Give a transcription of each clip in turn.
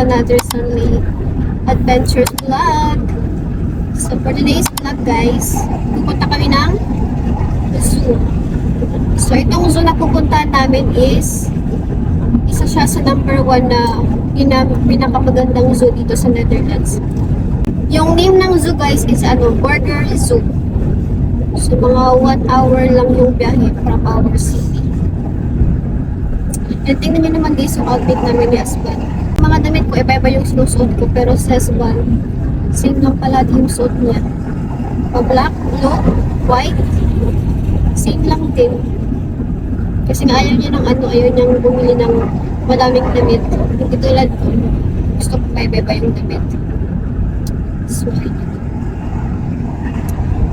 another Sunday Adventures vlog. So for today's vlog guys, pupunta kami ng zoo. So itong zoo na pupuntahan namin is isa siya sa number 1 na pinakamagandang zoo dito sa Netherlands. Yung name ng zoo guys is Burger Zoo. So mga 1 hour lang yung biyahe from our city. And tingnan nyo naman guys yung outfit namin ni Asban. Mga damit ko, iba-iba yung sinusuot ko. Pero sa Asban, same lang pala yung suot niya. Black, blue, white, same lang din. Kasi nga ayaw niya ng ayaw niyang bumili ng madaming damit. Hindi tulad ko, gusto ko iba-iba yung damit.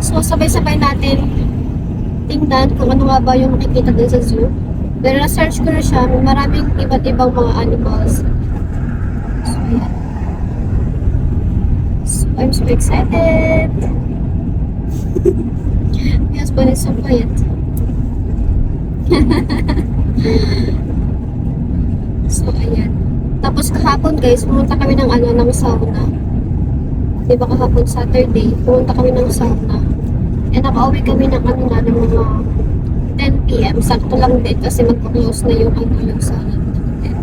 So sabay-sabay natin tingnan kung ano nga ba yung makikita din sa zoo. Pero na-search ko na siya, maraming iba't ibang mga animals. So, ayan. So, I'm so excited! My husband is so quiet. So, ayan. Tapos kahapon guys, pumunta kami ng ng sauna. Diba kahapon Saturday, pumunta kami ng sauna. And nakauwi kami ng ng mga 10 PM. Sakto lang din kasi magpa-close na yung yung salad natin.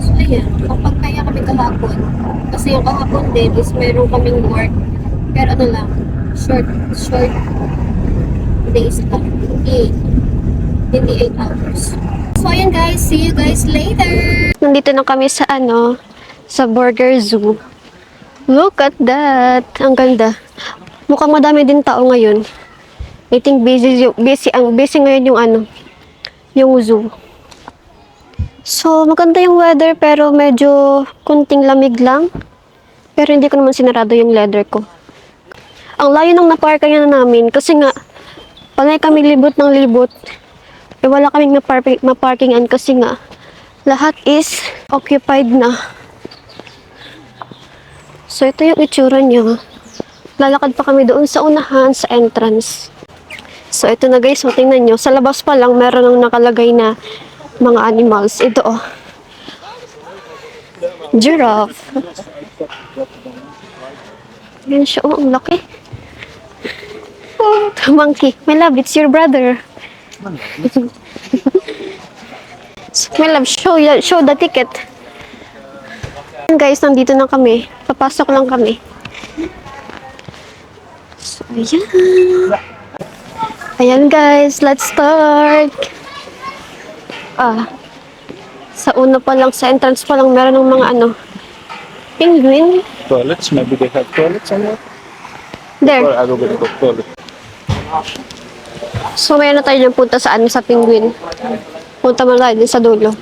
So, ayan. Kapag kaya kami kahapon, kasi yung kahapon din is meron kaming work. Pero lang, short days lang. Hindi 8 hours. So, ayan guys. See you guys later! Nandito na kami sa sa Burger Zoo. Look at that! Ang ganda. Mukhang madami din tao ngayon. I think busy ngayon yung zoo. So, maganda yung weather pero medyo kunting lamig lang. Pero hindi ko naman sinarado yung leather ko. Ang layo ng naparkingan na namin kasi nga panay kami libot ng libot. Wala kaming maparkingan kasi nga lahat is occupied na. So, ito yung itsura niya. Lalakad pa kami doon sa unahan sa entrance. So, ito na guys. So, tingnan nyo. Sa labas pa lang, meron ng nakalagay na mga animals. Ito, oh. Giraffe. Yan siya, oh. Ang laki. Oh, monkey. My love, it's your brother. So, my love, show the ticket. Guys, nandito na kami. Papasok lang kami. So, ayan. Ayan guys, let's start. Sa una pa lang, sa entrance pa lang, meron ng mga penguin. Toilets, maybe they have toilets somewhere. There. Or I will go to the toilet. So, mayroon na tayo dyan punta sa sa penguin. Punta mo tayo din sa dulo.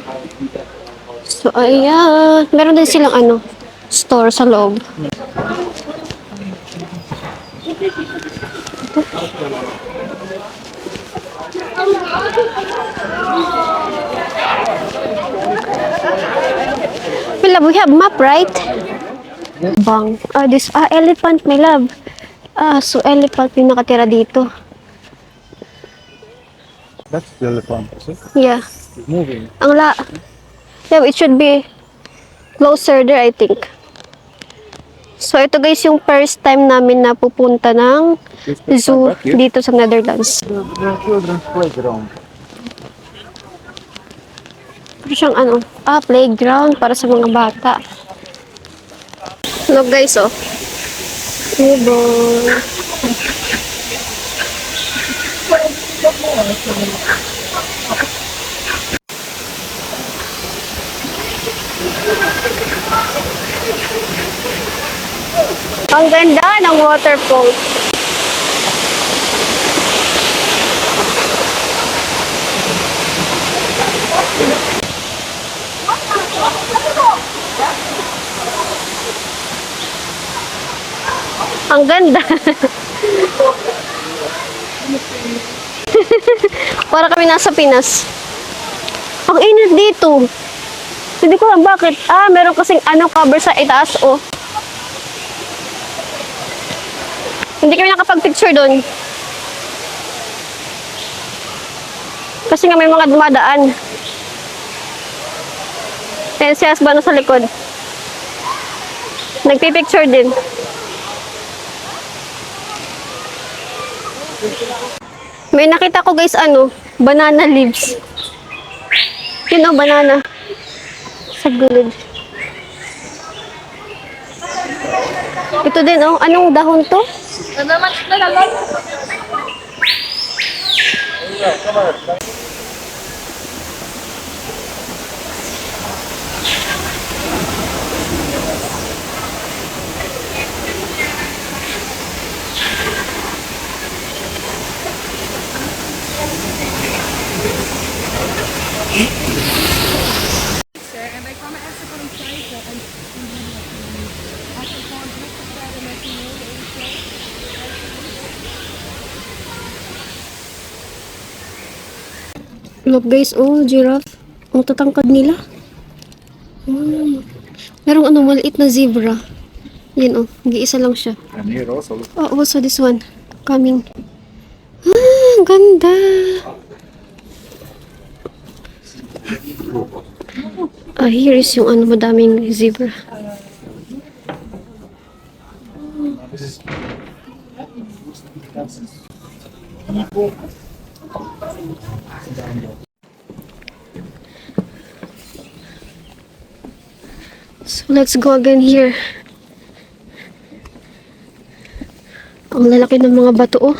So, ayan. Meron din silang store sa loob. My love, we have map, right? Bang. Elephant, my love. So elephant yung nakatira dito. That's the elephant, is it? Yeah. It's moving. Yeah, it should be closer there, I think. So ito guys yung first time namin na pupunta ng zoo dito sa Netherlands. The children's playground. Pero siyang playground para sa mga bata. Look guys, oh. Newborn. Ang ganda ng waterfall. Ang ganda. Para kami nasa Pinas. Ang init dito. Hindi ko alam bakit. Meron kasing cover sa itaas, oh. Hindi kami nakapag-picture doon. Kasi nga may mga dumadaan. Ayan si Asbano sa likod. Nagpipicture din. May nakita ko guys, ano, banana leaves. Yun o, banana. Sa gilid. Ito din oh, anong dahon to? Look guys, oh, giraffe. Ang tatangkad nila. Merong ano, maliit na zebra. Yan oh, nag-iisa lang siya. And here also. Oh, also this one. Coming. Ah, ang ganda. Ah, here is yung ano, madaming zebra. So let's go again here. Ang lalaki ng mga bato oh.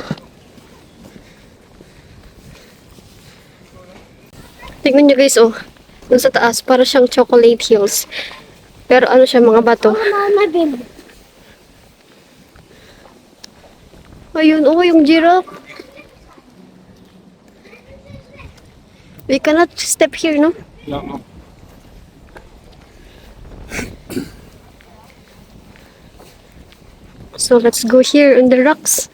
Tingnan nyo guys oh. Dun sa taas, para siyang chocolate hills. Pero ano siya, mga bato. Ayun oh, yung giraffe. We cannot step here, no? No. So let's go here on the rocks.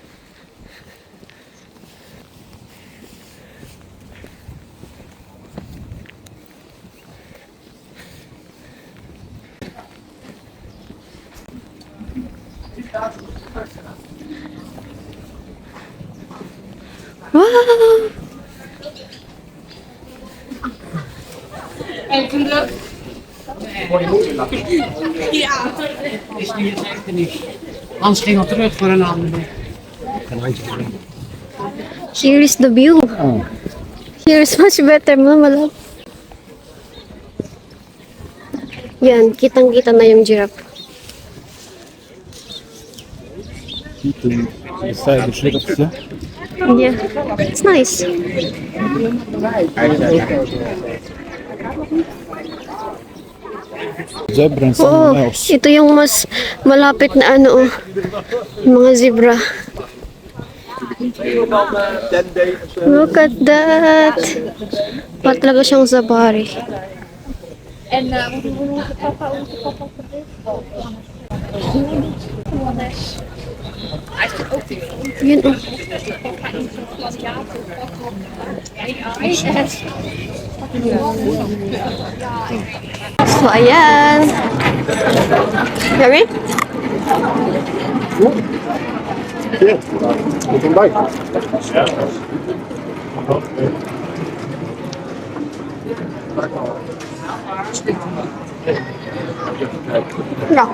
Wow! Hans ging al terug voor een ander. Here is the view. Here is much better, mama love. Yan, kitang-kita na yung giraffe. Beside the shit of the Yeah, it's nice. zebra and Oo, someone else. ito yung mas malapit na ano, oh, yung mga zebra. Look at that! Pa talaga siyang safari. Yun oh. So, ayan. Ready? Yeah. Looking back. No.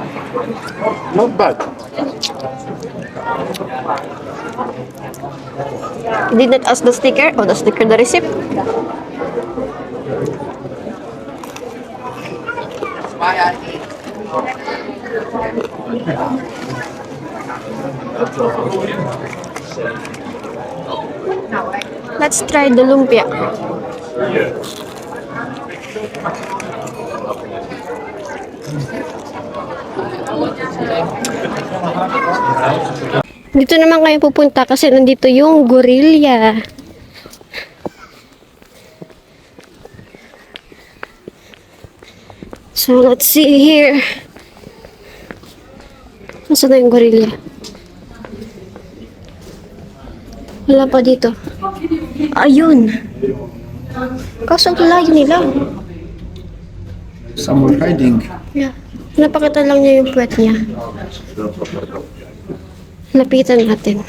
Not bad. You did not ask the sticker? Oh, the sticker, the receipt? Let's try the lumpia. Dito naman kayo pupunta kasi nandito yung gorilla. So let's see here. Nasaan na yung gorilla? Wala pa dito. Ayun. Kaso ang layo nila. Some were hiding. Yeah. Napakita lang niya yung puwet niya. Lapitan natin.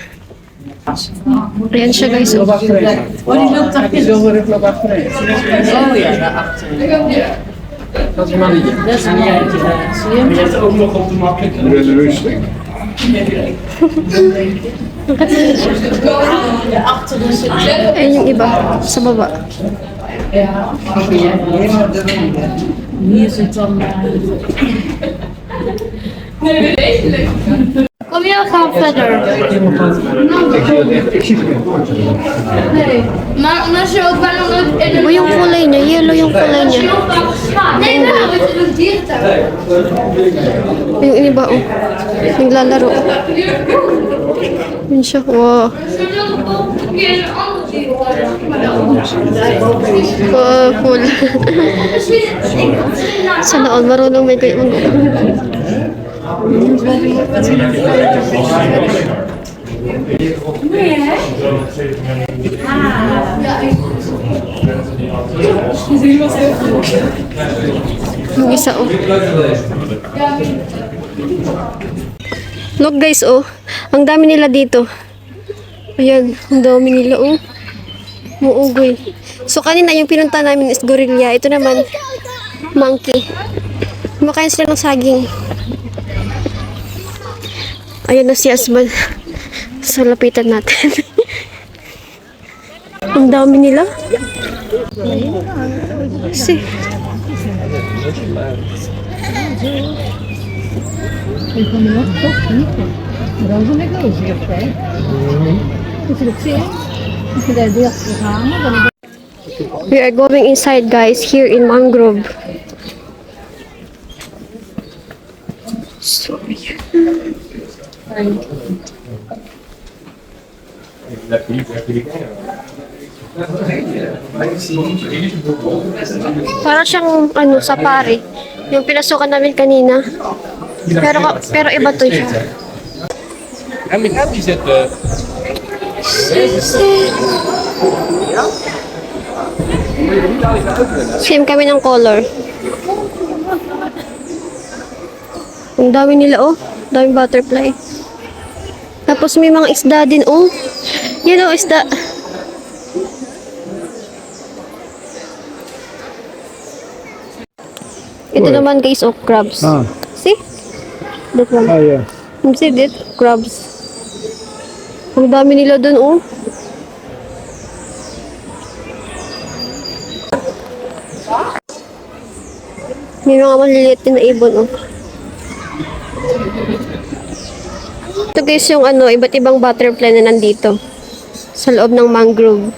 Ayan siya guys. Oh. Oh, die loopt daar. Die is over de klok achter. Oh ja, daarachter. Dat is mannetje. Dat is een jijtje. Zie je? Je hebt ook nog op de makkelijk. Reservation. Achteren zit. Ayun yung iba, sa baba. Ja. Hier zit dan. Kom je, we gaan verder. Maar als je ook bijna nooit in Iba yung kulay niya, yellow yung kulay niya. Nee, maar we zitten in een dierentuin. Yung iba, oh. Naglalaro. Yun siya, wow. We zullen ook nog een keer een ander dier worden. Cool. Sana all marunong may kayo mag Yung isa, oh. Look guys, oh. Ang dami nila dito. Ayan, ang dami nila, oh. Muugoy. So, kanina yung pinunta namin is gorilla. Ito naman, monkey. Kumakain sila ng saging. Ayan na si Asman. So, lapitan natin. Ang dami nila. Si. We are going inside, guys, here in Mangrove. So, para siyang ano, safari. Yung pinasukan namin kanina. Pero iba to siya. En met hem die zitten. Same kami ng color. Ang dami nila, oh. Daming butterfly. Tapos may mga isda din, oh. Yan, oh, isda. Ito naman, guys, oh, crabs. Ah. See? That one. yeah. See that? Crabs. Ang dami nila dun, oh. May mga maliliit din na ibon, oh. Ito guys yung ano, iba't ibang butterfly na nandito. Sa loob ng mangrove.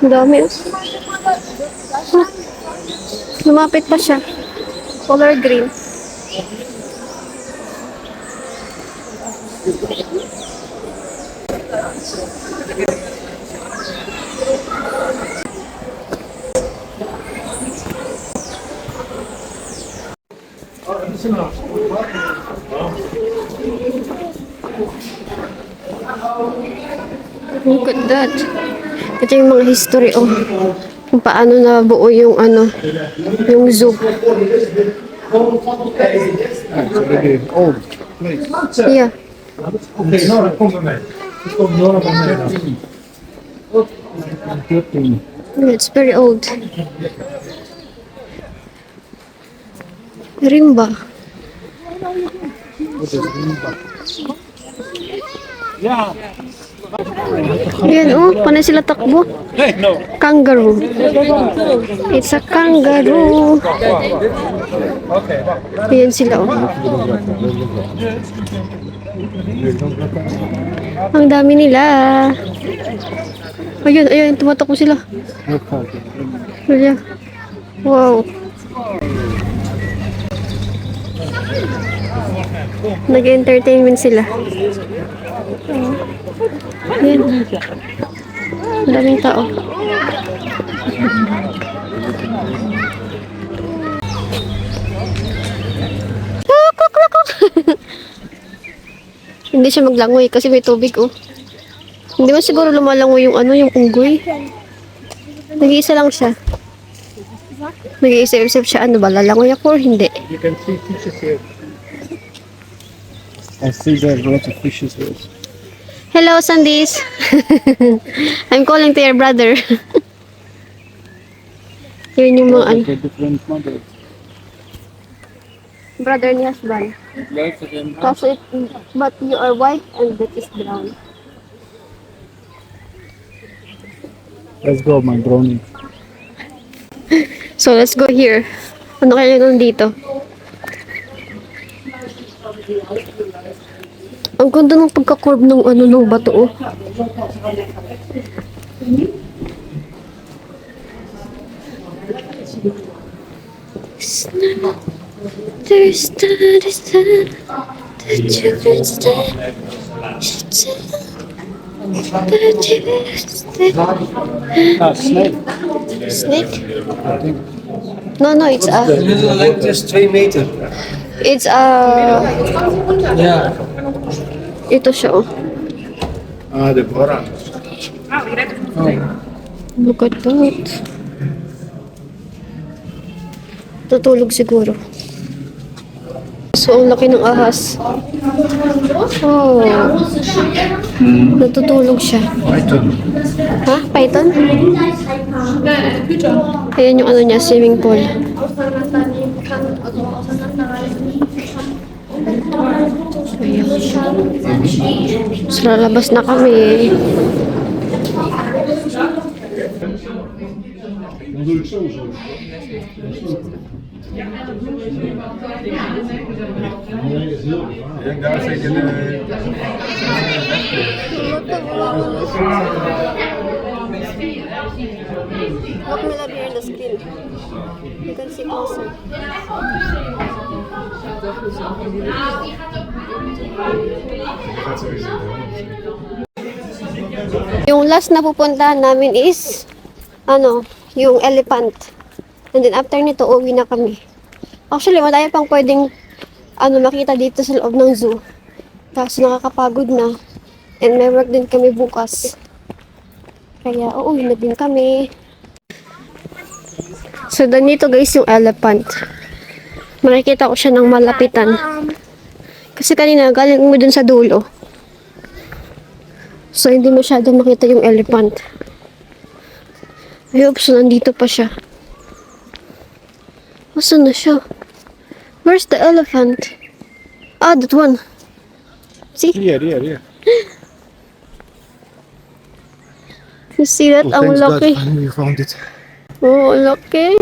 Ang dami, oh. Ah, lumapit pa siya. Color green. Look at that. Ito yung mga history, oh. Kung paano nabuo yung ano, yung zoo. It's a really old place. Yeah. Oké, Nora, kom bij mij. Kom Nora bij mij. 13. Yeah, it's very old. Rimba. Ja. Ayan, oh. Paano sila takbo? Nee, no. Kangaroo. It's a kangaroo. Oké, wacht. Ayan sila, oh. Ang dami nila. Ayun, ayun. Tumatakbo sila. Ayan. Wow. Nag-entertainment sila. Ayan. Ang daming tao. Hindi siya maglangoy kasi may tubig, oh. Hindi mo siguro lumalangoy yung ano, yung unggoy. Nag-iisa lang siya. Nag-iisip-isip siya, ano ba, lalangoy ako or hindi? You can see fishes here. I see there are lots of fishes here. Hello, Sandis. I'm calling to your brother. Yun yung mga ano. different models. Brother ni husband. Like again. Kasi, but you are white and that is brown. Let's go, my brownie. So, let's go here. Ano kaya nandito? Ang ganda ng pagka-curve ng ano ng bato, oh. There's Snake. snake? No, it's a, Like this 3 meter. it's a, Yeah. ito siya, oh. Ah, the Bora. Look at that. Tutulog siguro. So, ang laki ng ahas. Oh. Natutulog siya. Python. Ha? Python? Ayan yung ano niya, swimming pool. Ayan. So, lalabas na kami. En daar zeker de... Look me love here in the screen. You can see closer. Yung last na pupuntahan namin is ano, yung elephant. And then after nito, uwi na kami. Actually, wala pang pwedeng ano, makita dito sa loob ng zoo. Tapos nakakapagod na. And may work din kami bukas. Kaya uuwi na din kami. So, ganito guys yung elephant. Makikita ko siya ng malapitan. Kasi kanina galing mo dun sa dulo. So, hindi masyado makita yung elephant. I hope so, nandito pa siya. Asan na siya? Where's the elephant? Ah, that one. See? Hier. You see that? Ang laki. We found it. Oh, ang laki.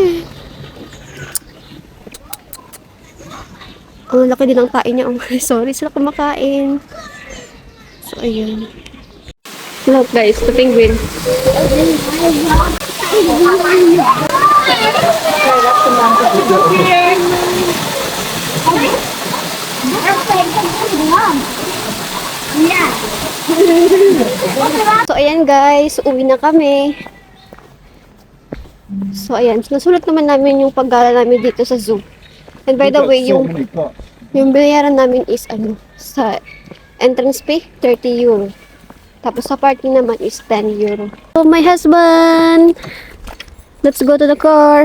Ang laki din ang kain niya. Oh, sorry, sila kumakain. So, ayun. Look guys, the penguin. So, ayan guys, uwi na kami. So, ayan. Nasulat naman namin yung paggala namin dito sa zoo. And by the way, yung binayaran namin is ano, sa entrance fee, 30 euro. Tapos sa parking naman is 10 euro. So, my husband! Let's go to the car!